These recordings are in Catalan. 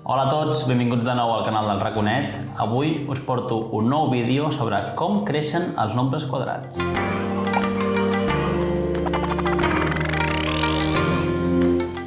Hola a tots, benvinguts de nou al canal del Raconet. Avui us porto un nou vídeo sobre com creixen els nombres quadrats.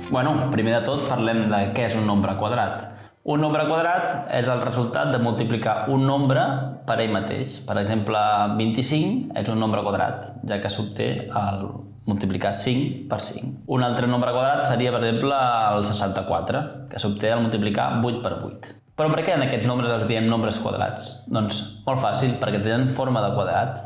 Bueno, primer de tot parlem de què és un nombre quadrat. Un nombre quadrat és el resultat de multiplicar un nombre per ell mateix. Per exemple, 25 és un nombre quadrat, ja que s'obté al multiplicar 5 per 5. Un altre nombre quadrat seria, per exemple, el 64, que s'obté al multiplicar 8 per 8. Però per què en aquests nombres els diem nombres quadrats? Doncs molt fàcil, perquè tenen forma de quadrat.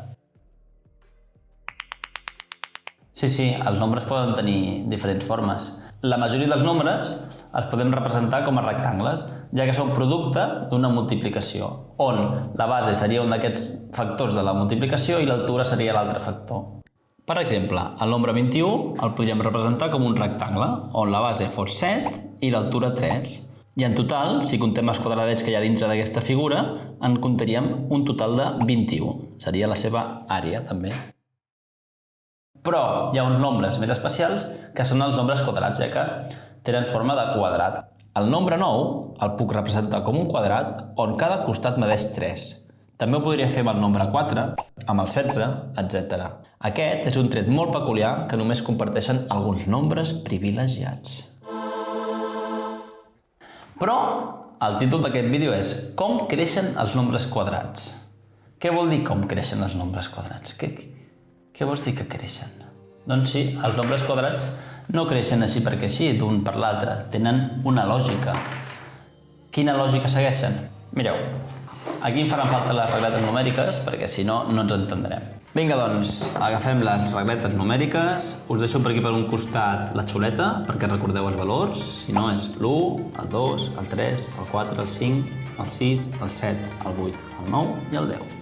Sí, els nombres poden tenir diferents formes. La majoria dels nombres els podem representar com a rectangles, ja que són producte d'una multiplicació, on la base seria un d'aquests factors de la multiplicació i l'altura seria l'altre factor. Per exemple, el nombre 21 el podríem representar com un rectangle, on la base fos 7 i l'altura 3. I en total, si contem els quadradets que hi ha dintre d'aquesta figura, en comptaríem un total de 21. Seria la seva àrea, també. Però hi ha uns nombres més especials que són els nombres quadrats, ja que tenen forma de quadrat. El nombre 9 el puc representar com un quadrat on cada costat medeix 3. També ho podria fer amb el nombre 4, amb el 16, etc. Aquest és un tret molt peculiar que només comparteixen alguns nombres privilegiats. Però el títol d'aquest vídeo és Com creixen els nombres quadrats? Què vol dir com creixen els nombres quadrats? Què vols dir que creixen? Doncs sí, els nombres quadrats no creixen així perquè sí, d'un per l'altre. Tenen una lògica. Quina lògica segueixen? Mireu, aquí em faran falta les regletes numèriques perquè si no, no ens entendrem. Vinga, doncs, agafem les regletes numèriques. Us deixo per aquí per un costat la xuleta perquè recordeu els valors. Si no, és l'1, el 2, el 3, el 4, el 5, el 6, el 7, el 8, el 9 i el 10.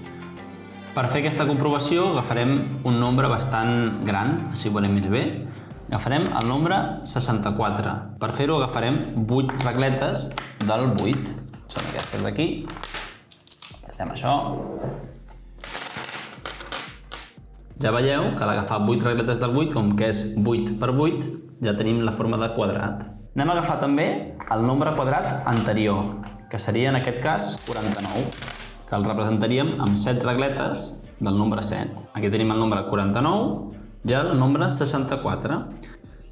Per fer aquesta comprovació agafarem un nombre bastant gran, així ho veurem més bé. Agafarem el nombre 64. Per fer-ho agafarem 8 regletes del 8. Són aquestes d'aquí. Fem això. Ja veieu que a l'agafar 8 regletes del 8, com que és 8 per 8, ja tenim la forma de quadrat. Anem a agafar també el nombre quadrat anterior, que seria en aquest cas 49. Que el representaríem amb 7 regletes del nombre 7. Aquí tenim el nombre 49 i el nombre 64.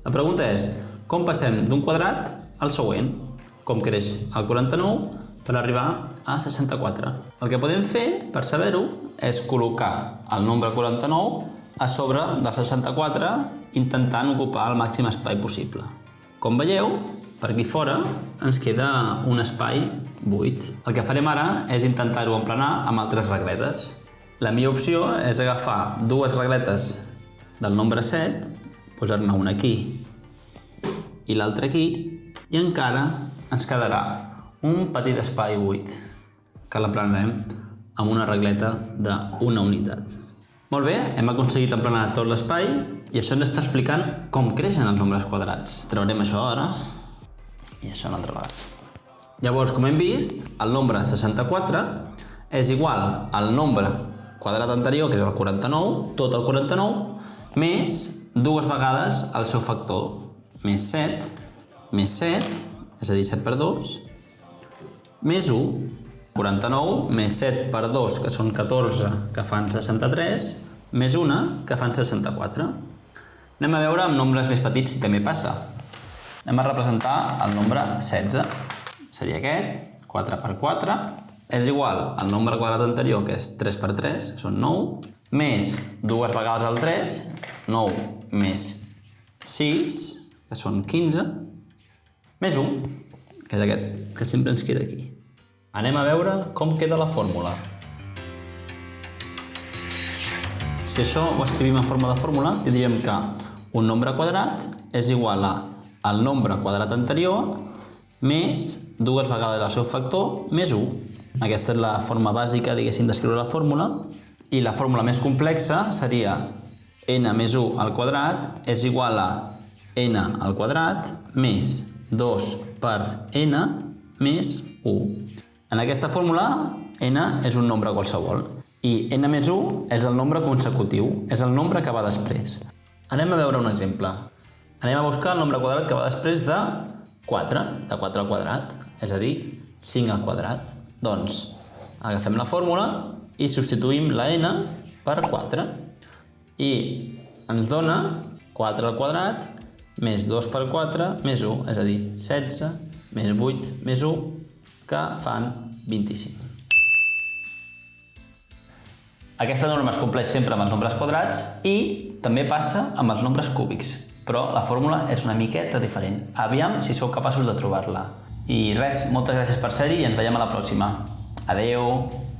La pregunta és, com passem d'un quadrat al següent? Com creix el 49 per arribar a 64? El que podem fer, per saber-ho, és col·locar el nombre 49 a sobre del 64 intentant ocupar el màxim espai possible. Com veieu, per aquí fora ens queda un espai buit. El que farem ara és intentar-ho emplenar amb altres regletes. La millor opció és agafar dues regletes del nombre 7, posar-ne una aquí i l'altra aquí, i encara ens quedarà un petit espai buit que l'emplenarem amb una regleta d'una unitat. Molt bé, hem aconseguit emplenar tot l'espai i això ens està explicant com creixen els nombres quadrats. Traurem això ara i això una altra vegada. Llavors, com hem vist, el nombre 64 és igual al nombre quadrat anterior, que és el 49, tot el 49, més dues vegades el seu factor, més 7, és a dir, 7 per 2, més 1, 49, més 7 per 2, que són 14, que fan 63, més 1, que fan 64. Anem a veure amb nombres més petits si també passa. Anem a representar el nombre 16. Seria aquest, 4 per 4, és igual al nombre quadrat anterior, que és 3 per 3, que són 9, més dues vegades el 3, 9 més 6, que són 15, més 1, que és aquest, que sempre ens queda aquí. Anem a veure com queda la fórmula. Si això ho escrivim en forma de fórmula, diríem que un nombre quadrat és igual al nombre quadrat anterior més dues vegades el seu factor més 1. Aquesta és la forma bàsica, diguéssim, d'escriure la fórmula. I la fórmula més complexa seria n més 1 al quadrat és igual a n al quadrat més 2 per n més 1. En aquesta fórmula, n és un nombre qualsevol i n més 1 és el nombre consecutiu, és el nombre que va després. Anem a veure un exemple. Anem a buscar el nombre quadrat que va després de 4, de 4 al quadrat, és a dir, 5 al quadrat. Doncs agafem la fórmula i substituïm la n per 4 i ens dona 4 al quadrat més 2 per 4 més 1, és a dir, 16 més 8 més 1, que fan 25. Aquesta norma es compleix sempre amb els nombres quadrats i també passa amb els nombres cúbics, però la fórmula és una miqueta diferent. Aviam si sou capaços de trobar-la. I res, moltes gràcies per ser-hi i ens veiem a la pròxima. Adeu!